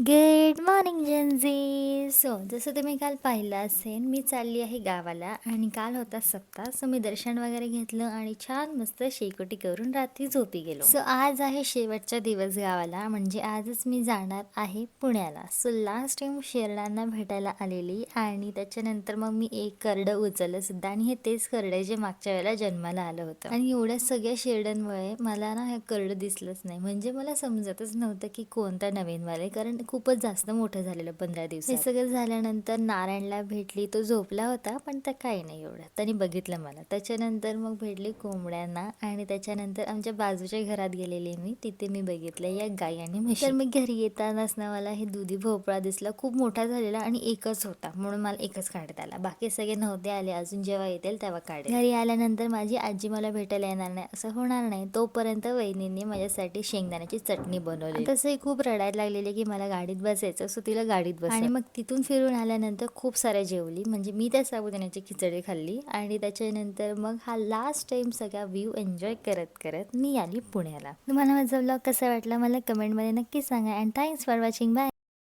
Good morning Gen Z. जसं तुम्ही काल पाहिलं असेल, मी चालली आहे गावाला आणि काल होता सप्ताह. मी दर्शन वगैरे घेतलं आणि छान मस्त शेकोटी करून रात्री झोपी गेलो. आज आहे शेवटचा दिवस गावाला, म्हणजे आजच मी जाणार आहे पुण्याला. लास्ट टाइम शेरडांना भेटायला आलेली आणि त्याच्यानंतर मग मी एक करडं उचललं सुद्धा आणि हे तेच करडं जे मागच्या वेळेला जन्माला आलं होतं. आणि एवढ्या सगळ्या शेरडांमुळे मला ना हे करडं दिसलंच नाही, म्हणजे मला समजतच नव्हतं की कोणता नवीन वाले, कारण खूपच जास्त मोठं झालेलं 15 दिवसात. हे सगळं झाल्यानंतर नारायणला भेटली, तो झोपला होता पण त्या काही नाही एवढं, त्यांनी बघितलं मला. त्याच्यानंतर मग भेटली कोंबड्यांना आणि त्याच्यानंतर आमच्या बाजूच्या घरात गेलेले मी, तिथे मी बघितलं या गाई आणि म्हशी. तर मी घरी येतानाच ना मला हे दुधी भोपळा दिसला, खूप मोठा झालेला आणि एकच होता, म्हणून मला एकच काढता आला, बाकी सगळे नव्हते आले अजून, जेव्हा येतील तेव्हा काढेल. घरी आल्यानंतर माझी आजी मला भेटायला येणार नाही असं होणार नाही, तोपर्यंत वहिनींनी माझ्यासाठी शेंगदाण्याची चटणी बनवली. तसंही खूप रडायला लागलेली की मला गाडीत बसायचं, सो तिला गाडीत बस. आणि मग तिथून फिरून आल्यानंतर खूप साऱ्या जेवली, म्हणजे मी त्या साबुदाण्याची खिचडी खाल्ली आणि त्याच्यानंतर मग हा लास्ट टाइम सगळा व्ह्यू एन्जॉय करत करत मी आली पुण्याला. तुम्हाला माझा व्लॉग कसा वाटला मला कमेंटमध्ये नक्की सांगा. And thanks for watching. Bye.